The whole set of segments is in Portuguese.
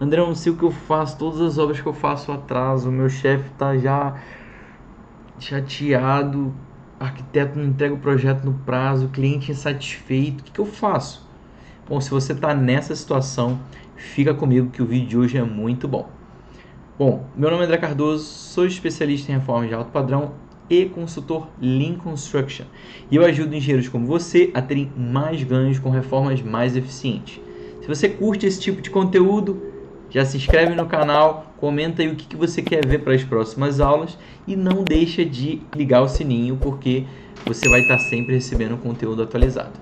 André, eu não sei o que eu faço, todas as obras que eu faço atraso, meu chefe tá já chateado, arquiteto não entrega o projeto no prazo, cliente insatisfeito, o que eu faço? Bom, se você está nessa situação, fica comigo que o vídeo de hoje é muito bom. Bom, meu nome é André Cardoso, sou especialista em reformas de alto padrão e consultor Lean Construction. E eu ajudo engenheiros como você a terem mais ganhos com reformas mais eficientes. Se você curte esse tipo de conteúdo, já se inscreve no canal, comenta aí o que você quer ver para as próximas aulas e não deixa de ligar o sininho porque você vai estar sempre recebendo conteúdo atualizado.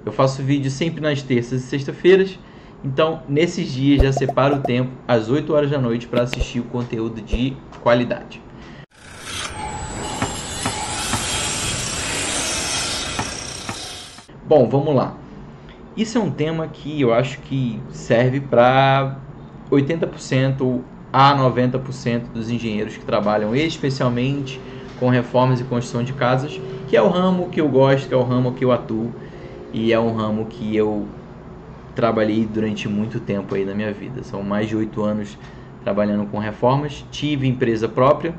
Eu faço vídeo sempre nas terças e sextas-feiras, então nesses dias já separa o tempo às 8 horas da noite para assistir o conteúdo de qualidade. Bom, vamos lá. Isso é um tema que eu acho que serve para 80% a 90% dos engenheiros que trabalham especialmente com reformas e construção de casas, que é o ramo que eu gosto, que é o ramo que eu atuo e é um ramo que eu trabalhei durante muito tempo aí na minha vida. São mais de 8 anos trabalhando com reformas, tive empresa própria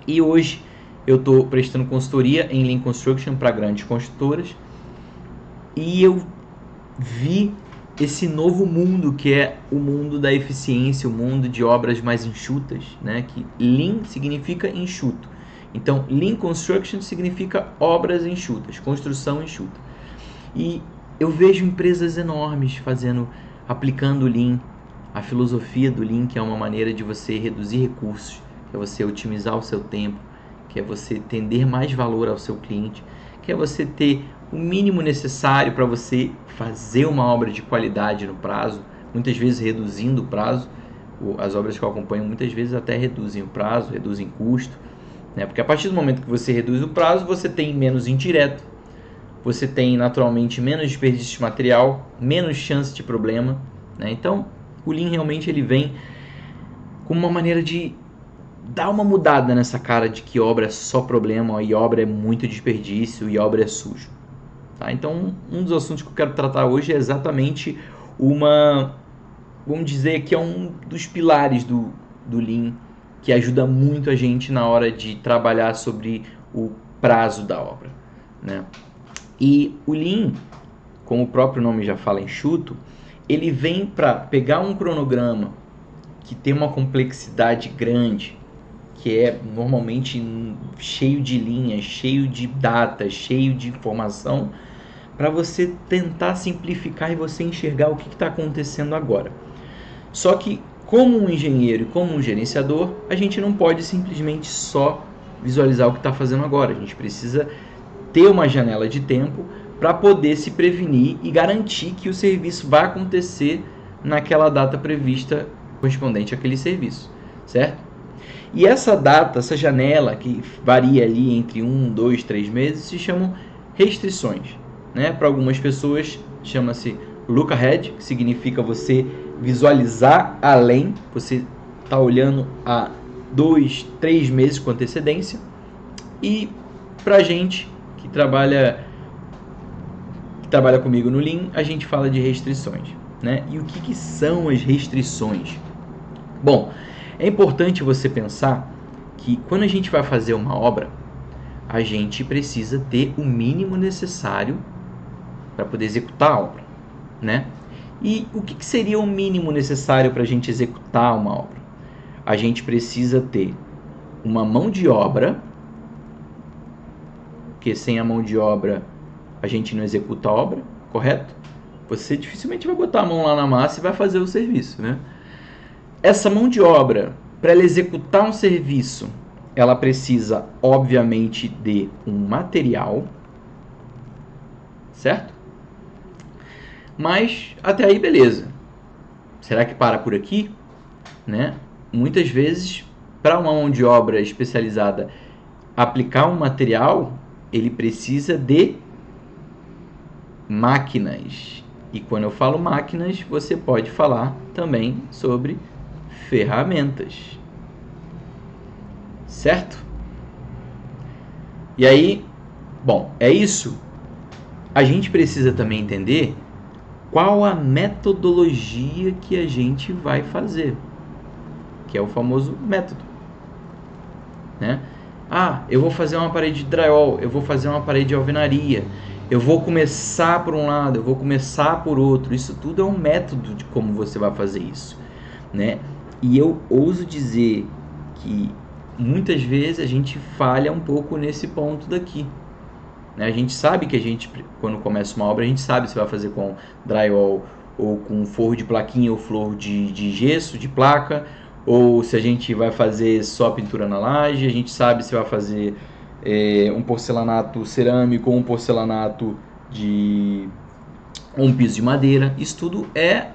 e hoje eu estou prestando consultoria em Lean Construction para grandes construtoras e eu vi esse novo mundo que é o mundo da eficiência, o mundo de obras mais enxutas, né? Que Lean significa enxuto. Então, Lean Construction significa obras enxutas, construção enxuta. E eu vejo empresas enormes aplicando o Lean, a filosofia do Lean, que é uma maneira de você reduzir recursos, que é você otimizar o seu tempo, que é você tender mais valor ao seu cliente, que é você ter o mínimo necessário para você fazer uma obra de qualidade no prazo, muitas vezes reduzindo o prazo. As obras que eu acompanho muitas vezes até reduzem o prazo, reduzem custo, né? Porque a partir do momento que você reduz o prazo, você tem menos indireto, você tem naturalmente menos desperdício de material, menos chance de problema, né? Então, o Lean realmente ele vem com uma maneira de dar uma mudada nessa cara de que obra é só problema e obra é muito desperdício e obra é sujo. Tá? Então, um dos assuntos que eu quero tratar hoje é exatamente vamos dizer que é um dos pilares do Lean, que ajuda muito a gente na hora de trabalhar sobre o prazo da obra, né? E o Lean, como o próprio nome já fala, enxuto, ele vem para pegar um cronograma que tem uma complexidade grande, que é normalmente cheio de linhas, cheio de datas, cheio de informação, para você tentar simplificar e você enxergar o que está acontecendo agora. Só que, como um engenheiro e como um gerenciador, a gente não pode simplesmente só visualizar o que está fazendo agora. A gente precisa ter uma janela de tempo para poder se prevenir e garantir que o serviço vai acontecer naquela data prevista correspondente àquele serviço, certo? E essa data, essa janela que varia ali entre 1, 2, 3 meses, se chamam restrições, né? Para algumas pessoas chama-se look ahead, que significa você visualizar além, você está olhando a 2, 3 meses com antecedência. E para a gente que trabalha comigo no Lean, a gente fala de restrições, né? E o que são as restrições? Bom, é importante você pensar que quando a gente vai fazer uma obra, a gente precisa ter o mínimo necessário para poder executar a obra, né? E o que seria o mínimo necessário para a gente executar uma obra? A gente precisa ter uma mão de obra, porque sem a mão de obra a gente não executa a obra, correto? Você dificilmente vai botar a mão lá na massa e vai fazer o serviço, né? Essa mão de obra, para ela executar um serviço, ela precisa, obviamente, de um material, certo? Mas até aí, beleza. Será que para por aqui? Né? Muitas vezes, para uma mão de obra especializada aplicar um material, ele precisa de máquinas. E quando eu falo máquinas, você pode falar também sobre ferramentas. Certo? E aí, bom, é isso. A gente precisa também entender qual a metodologia que a gente vai fazer, que é o famoso método, né? Eu vou fazer uma parede de drywall, eu vou fazer uma parede de alvenaria, eu vou começar por um lado, eu vou começar por outro. Isso tudo é um método de como você vai fazer isso, né? E eu ouso dizer que muitas vezes a gente falha um pouco nesse ponto daqui, né? A gente sabe que quando começa uma obra, a gente sabe se vai fazer com drywall ou com forro de plaquinha ou forro de gesso, de placa, ou se a gente vai fazer só pintura na laje. A gente sabe se vai fazer um porcelanato cerâmico ou um porcelanato de um piso de madeira. Isso tudo é,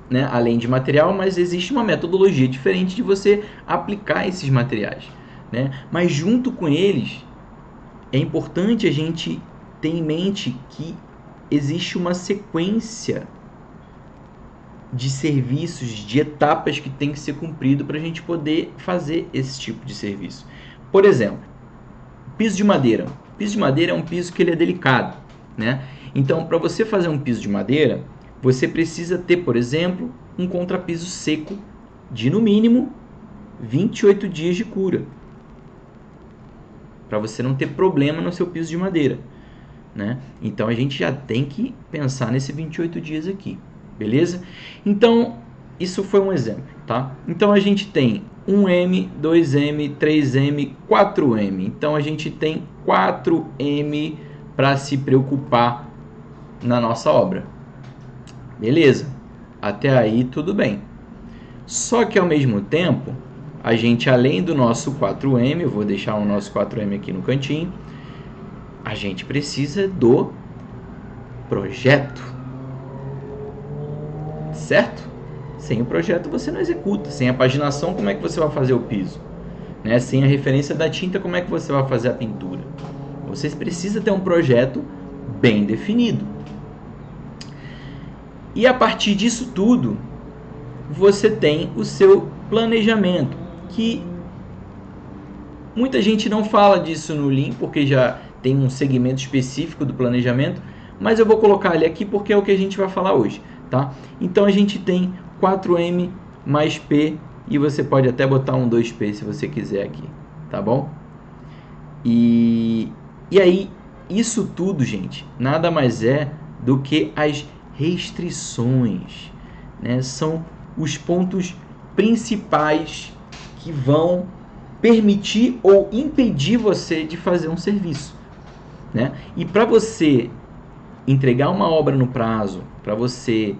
né, além de material, mas existe uma metodologia diferente de você aplicar esses materiais, né? Mas junto com eles é importante a gente ter em mente que existe uma sequência de serviços, de etapas que tem que ser cumprido para a gente poder fazer esse tipo de serviço. Por exemplo, piso de madeira. Piso de madeira é um piso que ele é delicado, né? Então, para você fazer um piso de madeira, você precisa ter, por exemplo, um contrapiso seco de, no mínimo, 28 dias de cura, para você não ter problema no seu piso de madeira, né? Então, a gente já tem que pensar nesse 28 dias aqui, beleza? Então, isso foi um exemplo, tá? Então, a gente tem 1M, 2M, 3M, 4M. Então, a gente tem 4M para se preocupar na nossa obra. Beleza? Até aí, tudo bem. Só que, ao mesmo tempo, a gente, além do nosso 4M, eu vou deixar o nosso 4M aqui no cantinho, a gente precisa do projeto. Certo? Sem o projeto você não executa. Sem a paginação, como é que você vai fazer o piso? Né? Sem a referência da tinta, como é que você vai fazer a pintura? Você precisa ter um projeto bem definido. E a partir disso tudo, você tem o seu planejamento, que muita gente não fala disso no Lean, porque já tem um segmento específico do planejamento, mas eu vou colocar ele aqui porque é o que a gente vai falar hoje, tá? Então a gente tem 4M mais P, e você pode até botar um 2P se você quiser aqui, tá bom? E aí, isso tudo, gente, nada mais é do que as restrições, né? São os pontos principais que vão permitir ou impedir você de fazer um serviço, né? E para você entregar uma obra no prazo, para você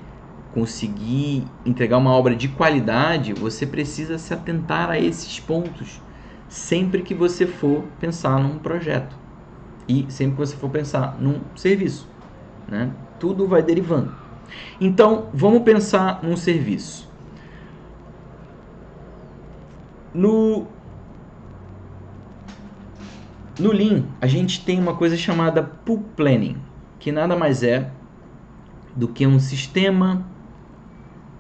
conseguir entregar uma obra de qualidade, você precisa se atentar a esses pontos sempre que você for pensar num projeto e sempre que você for pensar num serviço, né? Tudo vai derivando. Então, vamos pensar num serviço. No Lean, a gente tem uma coisa chamada Pull Planning, que nada mais é do que um sistema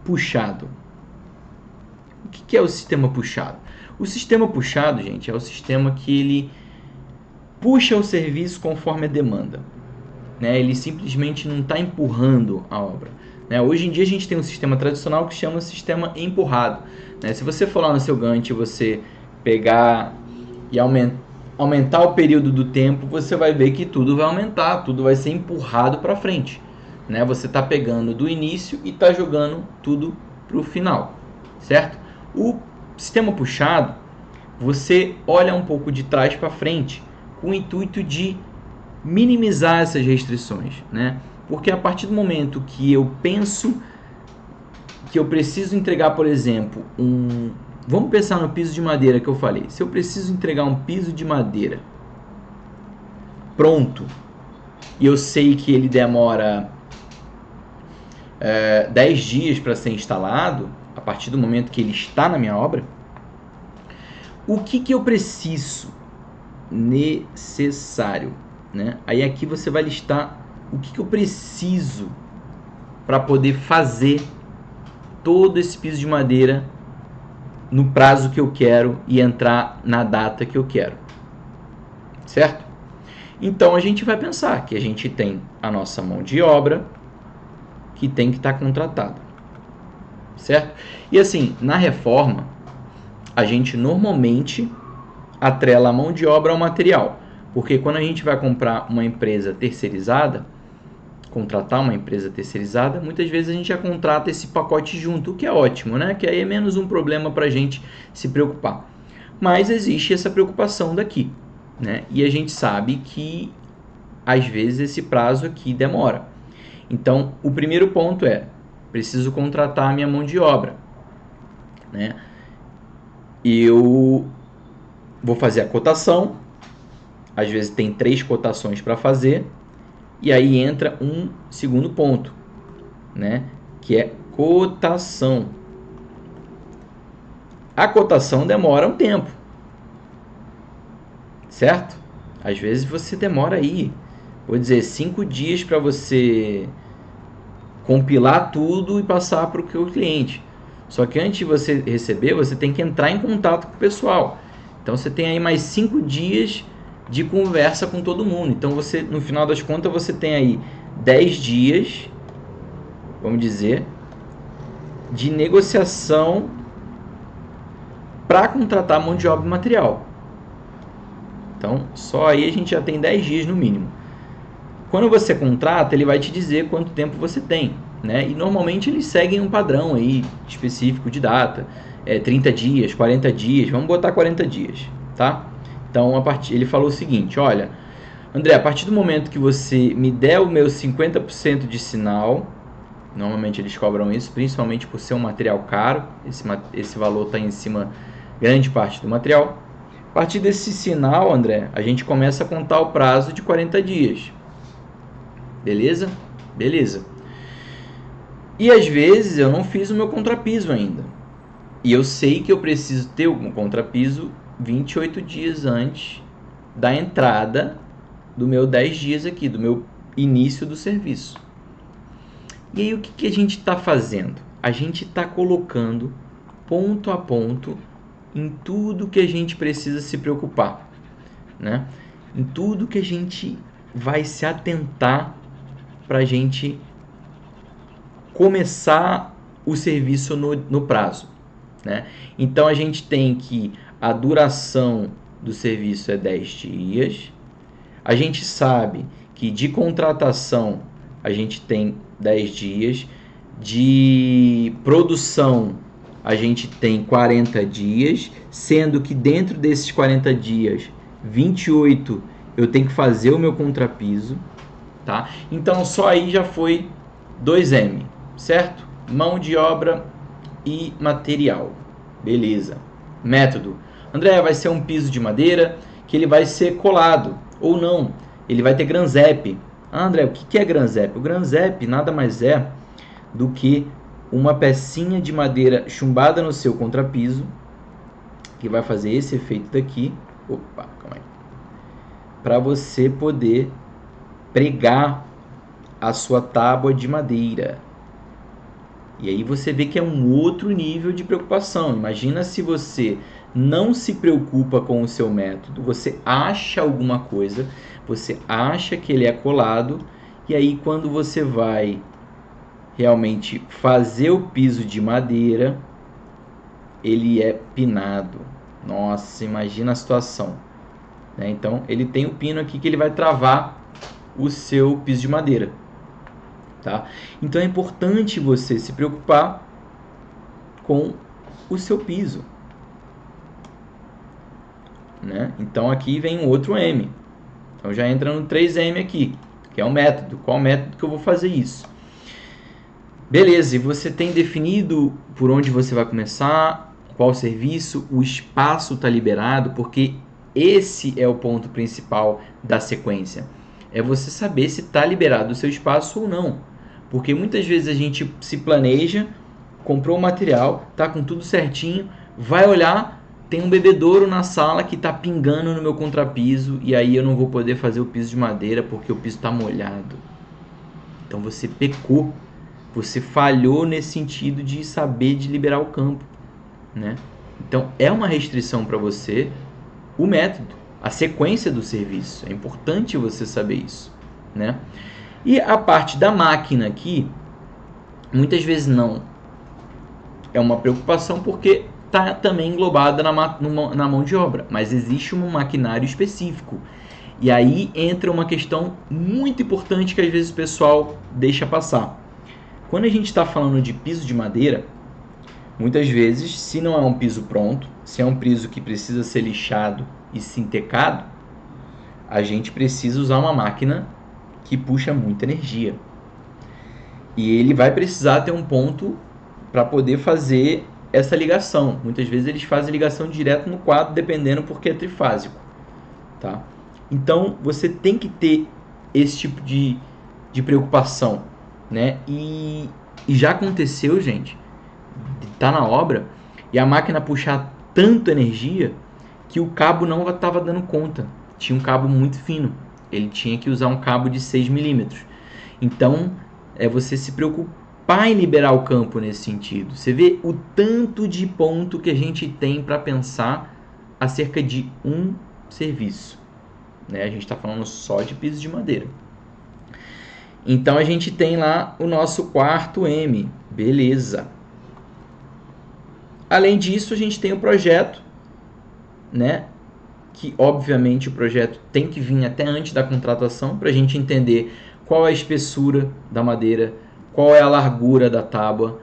puxado. O que é o sistema puxado? O sistema puxado, gente, é o sistema que ele puxa o serviço conforme a demanda, né? Ele simplesmente não está empurrando a obra, né? Hoje em dia a gente tem um sistema tradicional que se chama sistema empurrado, né? Se você for lá no seu Gantt, você pegar e aumentar o período do tempo, você vai ver que tudo vai aumentar, tudo vai ser empurrado para frente, né? Você está pegando do início e está jogando tudo para o final, certo? O sistema puxado, você olha um pouco de trás para frente com o intuito de minimizar essas restrições, né? Porque a partir do momento que eu penso que eu preciso entregar, por exemplo, vamos pensar no piso de madeira que eu falei. Se eu preciso entregar um piso de madeira pronto e eu sei que ele demora 10 dias para ser instalado, a partir do momento que ele está na minha obra, o que eu preciso necessário, né? Aí aqui você vai listar o que eu preciso para poder fazer todo esse piso de madeira no prazo que eu quero e entrar na data que eu quero, certo? Então a gente vai pensar que a gente tem a nossa mão de obra, que tem que estar contratado, certo? E assim, na reforma, a gente normalmente atrela a mão de obra ao material, porque quando a gente vai comprar uma empresa terceirizada, contratar uma empresa terceirizada, muitas vezes a gente já contrata esse pacote junto, o que é ótimo, né? Que aí é menos um problema para a gente se preocupar. Mas existe essa preocupação daqui, né? E a gente sabe que às vezes esse prazo aqui demora. Então, o primeiro ponto é: preciso contratar a minha mão de obra, né? Eu vou fazer a cotação, às vezes tem 3 cotações para fazer, e aí entra um segundo ponto, né? Que é cotação. A cotação demora um tempo, certo? Às vezes você demora aí, vou dizer, 5 dias para você compilar tudo e passar para o seu cliente. Só que antes de você receber, você tem que entrar em contato com o pessoal. Então você tem aí mais 5 dias de conversa com todo mundo. Então você, no final das contas, você tem aí 10 dias, vamos dizer, de negociação para contratar mão de obra e material. Então, só aí a gente já tem 10 dias no mínimo. Quando você contrata, ele vai te dizer quanto tempo você tem, né? E normalmente eles seguem um padrão aí específico de data, 30 dias, 40 dias, vamos botar 40 dias, tá? Então, ele falou o seguinte: olha, André, a partir do momento que você me der o meu 50% de sinal, normalmente eles cobram isso, principalmente por ser um material caro, esse valor está em cima, grande parte do material. A partir desse sinal, André, a gente começa a contar o prazo de 40 dias. Beleza? Beleza. E às vezes eu não fiz o meu contrapiso ainda. E eu sei que eu preciso ter um contrapiso 28 dias antes da entrada do meu 10 dias aqui, do meu início do serviço. E aí o que a gente está fazendo? A gente está colocando ponto a ponto em tudo que a gente precisa se preocupar, né? Em tudo que a gente vai se atentar para a gente começar o serviço no prazo, né? Então a gente tem que a duração do serviço é 10 dias. A gente sabe que de contratação a gente tem 10 dias, de produção a gente tem 40 dias, sendo que dentro desses 40 dias, 28 eu tenho que fazer o meu contrapiso, tá? Então só aí já foi 2M, certo? Mão de obra e material. Beleza. Método: André, vai ser um piso de madeira que ele vai ser colado ou não. Ele vai ter granzep. André, o que é granzep? O granzep nada mais é do que uma pecinha de madeira chumbada no seu contrapiso, que vai fazer esse efeito daqui. Opa, calma aí. Para você poder pregar a sua tábua de madeira. E aí você vê que é um outro nível de preocupação. Imagina se você não se preocupa com o seu método, você acha alguma coisa, você acha que ele é colado, e aí quando você vai realmente fazer o piso de madeira, ele é pinado. Nossa, imagina a situação, né? Então ele tem o pino aqui que ele vai travar o seu piso de madeira, tá? Então é importante você se preocupar com o seu piso, né? Então aqui vem um outro M. Então já entra no 3M aqui, que é o método. Qual método que eu vou fazer isso? Beleza, e você tem definido por onde você vai começar, qual serviço, o espaço está liberado, porque esse é o ponto principal da sequência. É você saber se está liberado o seu espaço ou não. Porque muitas vezes a gente se planeja, comprou o material, tá com tudo certinho, vai olhar, tem um bebedouro na sala que está pingando no meu contrapiso e aí eu não vou poder fazer o piso de madeira porque o piso está molhado. Então você pecou, você falhou nesse sentido de saber de liberar o campo, né? Então é uma restrição para você o método, a sequência do serviço. É importante você saber isso, né? E a parte da máquina aqui, Muitas vezes não. É uma preocupação porque está também englobada na mão de obra, mas existe um maquinário específico. E aí entra uma questão muito importante que às vezes o pessoal deixa passar. Quando a gente está falando de piso de madeira, muitas vezes, se não é um piso pronto, se é um piso que precisa ser lixado e sintecado, a gente precisa usar uma máquina que puxa muita energia. E ele vai precisar ter um ponto para poder fazer essa ligação. Muitas vezes eles fazem ligação direto no quadro, dependendo porque é trifásico. Tá? Então você tem que ter esse tipo de preocupação. Né? E já aconteceu, gente, de estar na obra e a máquina puxar tanta energia que o cabo não estava dando conta. Tinha um cabo muito fino. Ele tinha que usar um cabo de 6 milímetros. Então, é você se preocupar em liberar o campo nesse sentido. Você vê o tanto de ponto que a gente tem para pensar acerca de um serviço. Né? A gente está falando só de piso de madeira. Então, a gente tem lá o nosso quarto M. Beleza. Além disso, a gente tem o projeto, né? Que obviamente o projeto tem que vir até antes da contratação para a gente entender qual é a espessura da madeira, qual é a largura da tábua,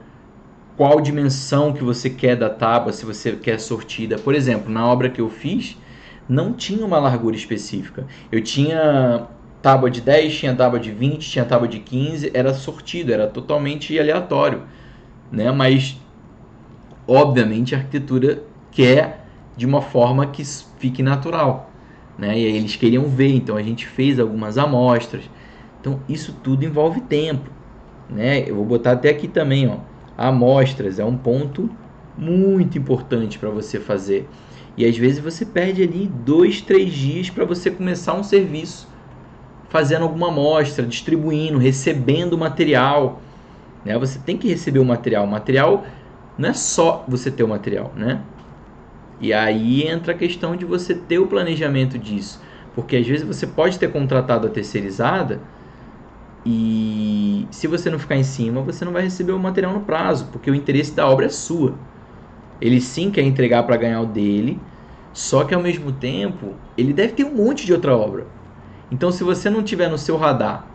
qual dimensão que você quer da tábua, se você quer sortida. Por exemplo, na obra que eu fiz, não tinha uma largura específica. Eu tinha tábua de 10, tinha tábua de 20, tinha tábua de 15, era sortido, era totalmente aleatório, né? Mas obviamente a arquitetura quer de uma forma que fique natural, né? E aí eles queriam ver, então a gente fez algumas amostras. Então isso tudo envolve tempo, né? Eu vou botar até aqui também, ó, amostras é um ponto muito importante para você fazer. E às vezes você perde ali 2, 3 dias para você começar um serviço, fazendo alguma amostra, distribuindo, recebendo o material, né? Você tem que receber o material. O material não é só você ter o material, né? E aí entra a questão de você ter o planejamento disso. Porque às vezes você pode ter contratado a terceirizada e se você não ficar em cima, você não vai receber o material no prazo, porque o interesse da obra é sua. Ele sim quer entregar para ganhar o dele, só que ao mesmo tempo, ele deve ter um monte de outra obra. Então se você não tiver no seu radar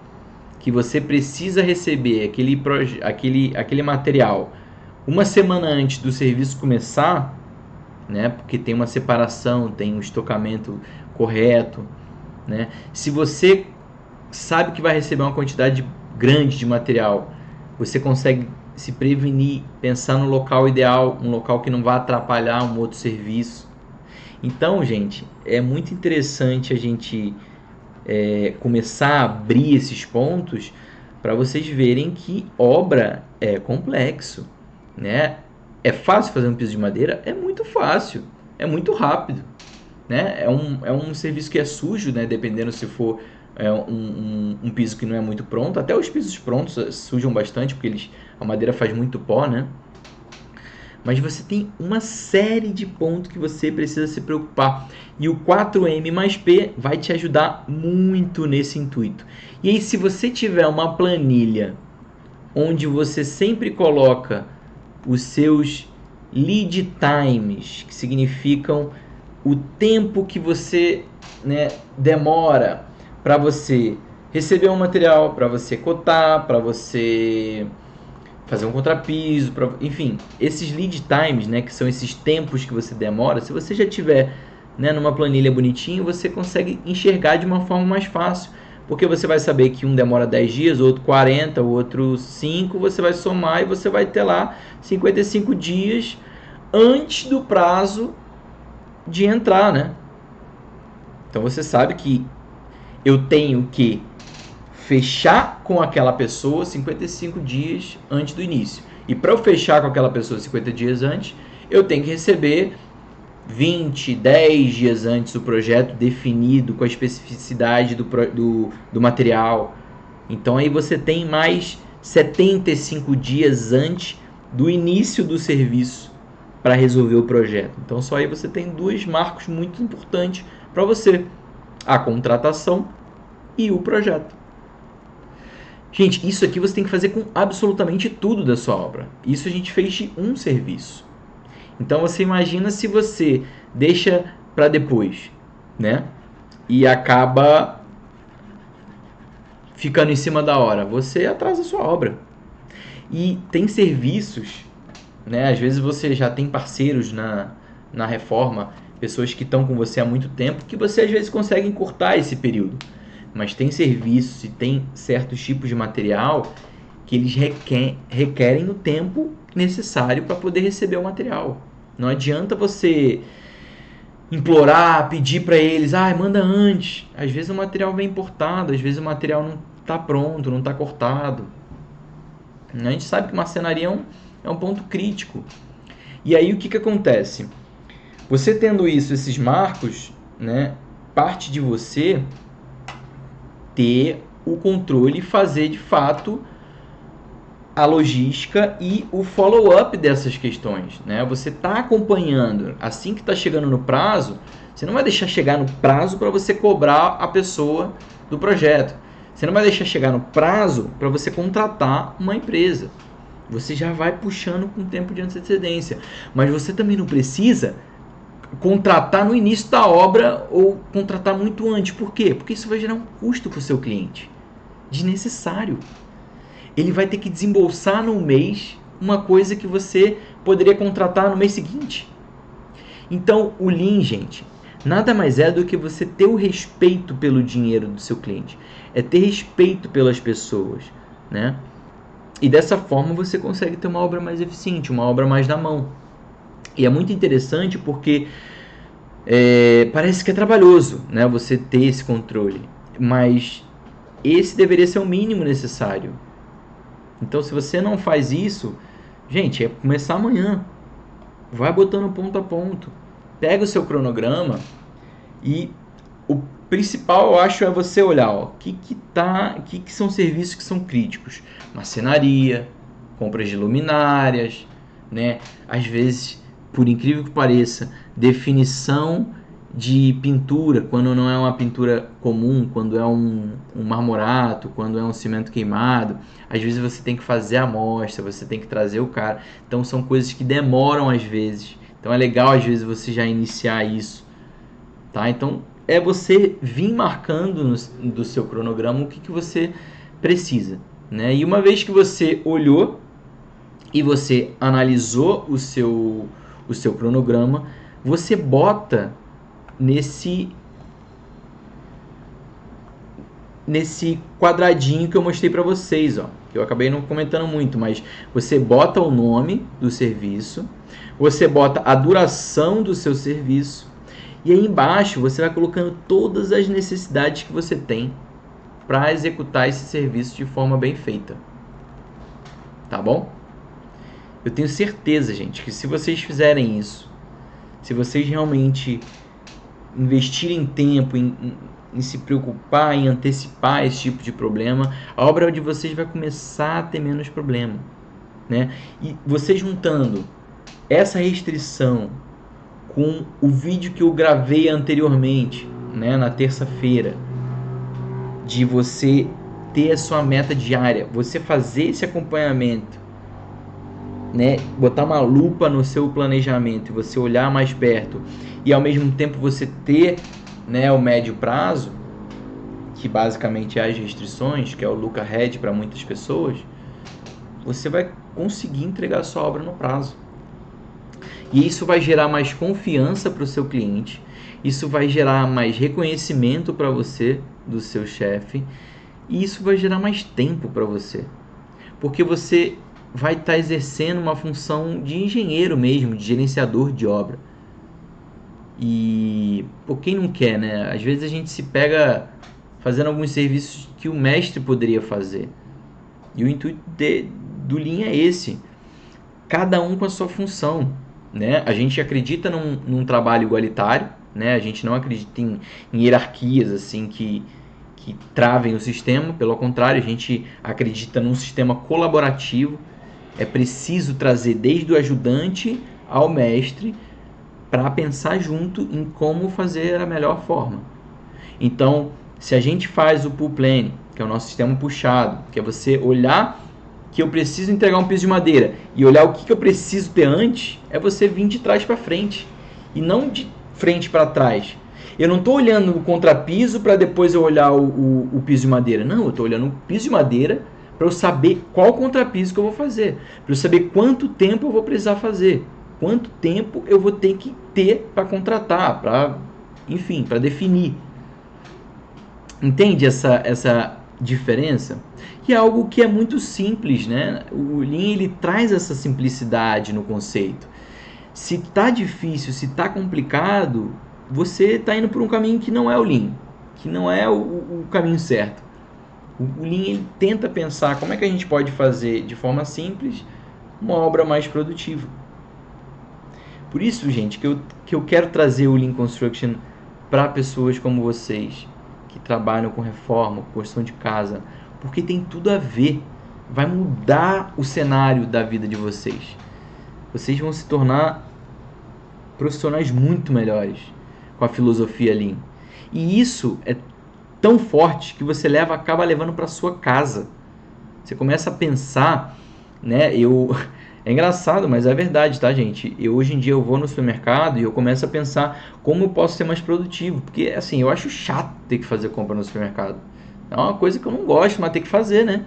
que você precisa receber aquele material uma semana antes do serviço começar, né? Porque tem uma separação, tem um estocamento correto, né? Se você sabe que vai receber uma quantidade grande de material, você consegue se prevenir, pensar no local ideal, um local que não vai atrapalhar um outro serviço. Então, gente, é muito interessante a gente começar a abrir esses pontos para vocês verem que obra é complexo, né? É fácil fazer um piso de madeira? É muito fácil, é muito rápido, né? É um serviço que é sujo, né? Dependendo se for um piso que não é muito pronto. Até os pisos prontos sujam bastante, porque a madeira faz muito pó, né? Mas você tem uma série de pontos que você precisa se preocupar. E o 4M mais P vai te ajudar muito nesse intuito. E aí, se você tiver uma planilha onde você sempre coloca os seus lead times, que significam o tempo que você, né, demora para você receber um material, para você cotar, para você fazer um contrapiso, enfim, esses lead times, né, que são esses tempos que você demora, se você já tiver, né, numa planilha bonitinho, você consegue enxergar de uma forma mais fácil, porque você vai saber que um demora 10 dias, o outro 40, o outro 5, você vai somar e você vai ter lá 55 dias antes do prazo de entrar, né? Então você sabe que eu tenho que fechar com aquela pessoa 55 dias antes do início. E para eu fechar com aquela pessoa 50 dias antes, eu tenho que receber 20, 10 dias antes o projeto definido com a especificidade do material. Então aí você tem mais 75 dias antes do início do serviço para resolver o projeto. Então só aí você tem dois marcos muito importantes para você: a contratação e o projeto. Gente, isso aqui você tem que fazer com absolutamente tudo da sua obra. Isso a gente fez de um serviço. Então você imagina se você deixa para depois, né? E acaba ficando em cima da hora. Você atrasa a sua obra. E tem serviços, né? Às vezes você já tem parceiros na reforma, pessoas que estão com você há muito tempo, que você às vezes consegue encurtar esse período. Mas tem serviços e tem certos tipos de material que eles requerem o tempo necessário para poder receber o material. Não adianta você implorar, pedir para eles, manda antes. Às vezes o material vem importado, às vezes o material não está pronto, não está cortado. A gente sabe que marcenaria é um ponto crítico. E aí o que acontece? Você tendo isso, esses marcos, né, parte de você ter o controle e fazer de fato a logística e o follow-up dessas questões, né? Você está acompanhando, assim que está chegando no prazo, você não vai deixar chegar no prazo para você cobrar a pessoa do projeto. Você não vai deixar chegar no prazo para você contratar uma empresa. Você já vai puxando com tempo de antecedência. Mas você também não precisa contratar no início da obra ou contratar muito antes. Por quê? Porque isso vai gerar um custo para o seu cliente desnecessário. Ele vai ter que desembolsar no mês uma coisa que você poderia contratar no mês seguinte. Então, o Lean, gente, nada mais é do que você ter o respeito pelo dinheiro do seu cliente. É ter respeito pelas pessoas, né? E dessa forma você consegue ter uma obra mais eficiente, uma obra mais na mão. E é muito interessante porque parece que é trabalhoso, né, você ter esse controle. Mas esse deveria ser o mínimo necessário. Então, se você não faz isso, gente, é começar amanhã. Vai botando ponto a ponto. Pega o seu cronograma e o principal, eu acho, é você olhar o que são serviços que são críticos. Marcenaria, compras de luminárias, né? Às vezes, por incrível que pareça, definição de pintura, quando não é uma pintura comum, quando é um marmorato, quando é um cimento queimado, às vezes você tem que fazer a amostra, você tem que trazer o cara. Então são coisas que demoram às vezes. Então é legal às vezes você já iniciar isso, tá? Então é você vir marcando do seu cronograma o que você precisa, né? E uma vez que você olhou e você analisou o seu cronograma, você bota nesse quadradinho que eu mostrei para vocês, ó, que eu acabei não comentando muito, mas você bota o nome do serviço, você bota a duração do seu serviço e aí embaixo você vai colocando todas as necessidades que você tem para executar esse serviço de forma bem feita, tá bom? Eu tenho certeza, gente, que se vocês fizerem isso, se vocês realmente investirem tempo em se preocupar, em antecipar esse tipo de problema, a obra de vocês vai começar a ter menos problema, né? E você juntando essa restrição com o vídeo que eu gravei anteriormente, né, na terça-feira, de você ter a sua meta diária, você fazer esse acompanhamento, né, botar uma lupa no seu planejamento e você olhar mais perto e ao mesmo tempo você ter, né, o médio prazo, que basicamente é as restrições, que é o look ahead para muitas pessoas, você vai conseguir entregar a sua obra no prazo. E isso vai gerar mais confiança para o seu cliente, isso vai gerar mais reconhecimento para você, do seu chefe, e isso vai gerar mais tempo para você. Porque você vai estar exercendo uma função de engenheiro mesmo, de gerenciador de obra. E por quem não quer, né? Às vezes a gente se pega fazendo alguns serviços que o mestre poderia fazer. E o intuito do Lean é esse. Cada um com a sua função, né? A gente acredita num trabalho igualitário, né? A gente não acredita em hierarquias assim que travem o sistema. Pelo contrário, a gente acredita num sistema colaborativo. É preciso trazer desde o ajudante ao mestre para pensar junto em como fazer a melhor forma. Então, se a gente faz o pool planning, que é o nosso sistema puxado, que é você olhar que eu preciso entregar um piso de madeira e olhar o que eu preciso ter antes, é você vir de trás para frente e não de frente para trás. Eu não estou olhando o contrapiso para depois eu olhar o piso de madeira. Não, eu estou olhando o piso de madeira para eu saber qual contrapiso que eu vou fazer, para eu saber quanto tempo eu vou precisar fazer, quanto tempo eu vou ter que ter para contratar, enfim, para definir. Entende essa diferença? Que é algo que é muito simples, né? O Lean, ele traz essa simplicidade no conceito. Se tá difícil, se tá complicado, você está indo por um caminho que não é o Lean, que não é o caminho certo. O Lean, ele tenta pensar como é que a gente pode fazer de forma simples uma obra mais produtiva. Por isso, gente, que eu quero trazer o Lean Construction para pessoas como vocês, que trabalham com reforma, com construção de casa, porque tem tudo a ver. Vai mudar o cenário da vida de vocês. Vocês vão se tornar profissionais muito melhores com a filosofia Lean. E isso é tão forte que você acaba levando para sua casa. Você começa a pensar, né? É engraçado, mas é verdade, tá, gente? Hoje em dia eu vou no supermercado e eu começo a pensar como eu posso ser mais produtivo. Porque, assim, eu acho chato ter que fazer compra no supermercado. É uma coisa que eu não gosto, mas tem que fazer, né?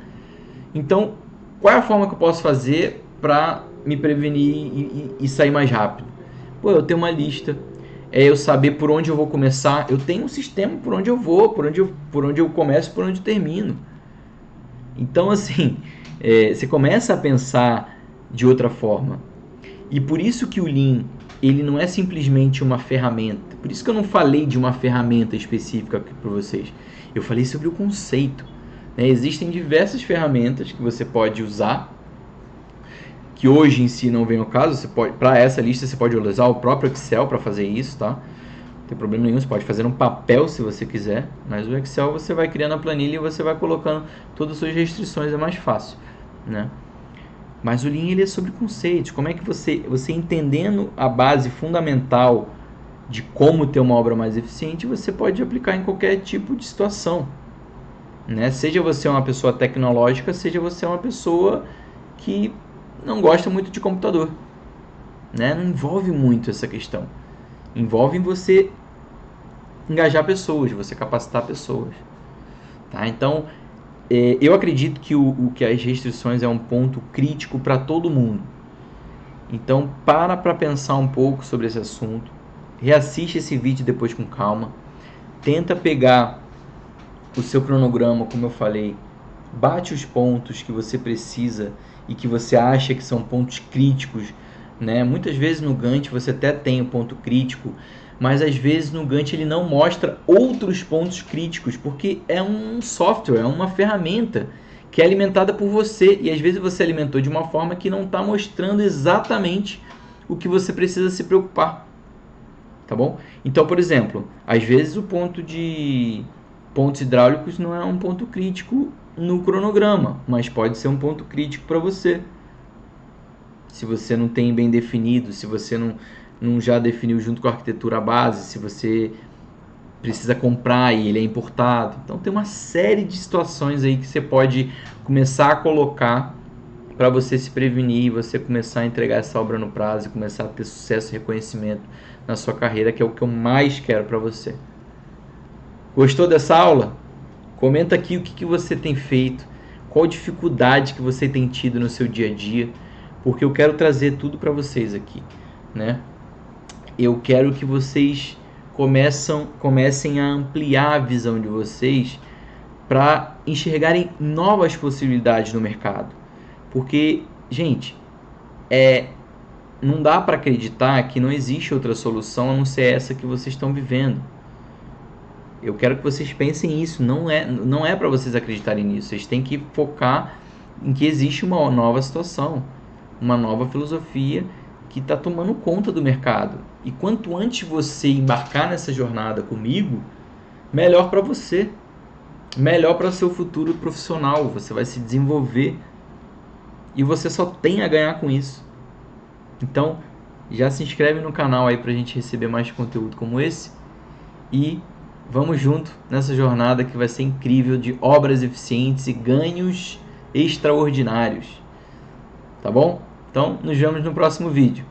Então, qual é a forma que eu posso fazer para me prevenir e sair mais rápido? Pô, eu tenho uma lista. É eu saber por onde eu vou começar. Eu tenho um sistema por onde eu vou, por onde eu começo, por onde eu termino. Então, assim, você começa a pensar de outra forma. E por isso que o Lean, ele não é simplesmente uma ferramenta. Por isso que eu não falei de uma ferramenta específica aqui para vocês. Eu falei sobre o conceito. Existem diversas ferramentas que você pode usar, que hoje em si não vem ao caso. Para essa lista você pode usar o próprio Excel para fazer isso, tá? Não tem problema nenhum, você pode fazer no papel se você quiser, mas o Excel você vai criando a planilha e você vai colocando todas as suas restrições, é mais fácil, né? Mas o Lean, ele é sobre conceitos. Como é que você entendendo a base fundamental de como ter uma obra mais eficiente, você pode aplicar em qualquer tipo de situação, né? Seja você uma pessoa tecnológica, seja você uma pessoa que não gosta muito de computador, né? Não envolve muito essa questão. Envolve você engajar pessoas, você capacitar pessoas, tá? Então, eu acredito que as restrições é um ponto crítico para todo mundo. Então, para pensar um pouco sobre esse assunto, reassiste esse vídeo depois com calma, tenta pegar o seu cronograma, como eu falei, bate os pontos que você precisa e que você acha que são pontos críticos, né? Muitas vezes no Gantt você até tem o ponto crítico, mas às vezes no Gantt ele não mostra outros pontos críticos, porque é um software, é uma ferramenta que é alimentada por você, e às vezes você alimentou de uma forma que não está mostrando exatamente o que você precisa se preocupar, tá bom? Então, por exemplo, às vezes o ponto de pontos hidráulicos não é um ponto crítico no cronograma, mas pode ser um ponto crítico para você. Se você não tem bem definido, se você não já definiu junto com a arquitetura a base, se você precisa comprar e ele é importado. Então tem uma série de situações aí que você pode começar a colocar para você se prevenir, você começar a entregar essa obra no prazo e começar a ter sucesso e reconhecimento na sua carreira, que é o que eu mais quero para você. Gostou dessa aula? Comenta aqui o que você tem feito, qual dificuldade que você tem tido no seu dia a dia, porque eu quero trazer tudo para vocês aqui, né? Eu quero que vocês comecem a ampliar a visão de vocês para enxergarem novas possibilidades no mercado. Porque, gente, não dá para acreditar que não existe outra solução a não ser essa que vocês estão vivendo. Eu quero que vocês pensem isso, não é para vocês acreditarem nisso. Vocês têm que focar em que existe uma nova situação, uma nova filosofia que está tomando conta do mercado. E quanto antes você embarcar nessa jornada comigo, melhor para você, melhor para o seu futuro profissional. Você vai se desenvolver e você só tem a ganhar com isso. Então, já se inscreve no canal aí para a gente receber mais conteúdo como esse e Vamos junto nessa jornada que vai ser incrível, de obras eficientes e ganhos extraordinários. Tá bom? Então, nos vemos no próximo vídeo.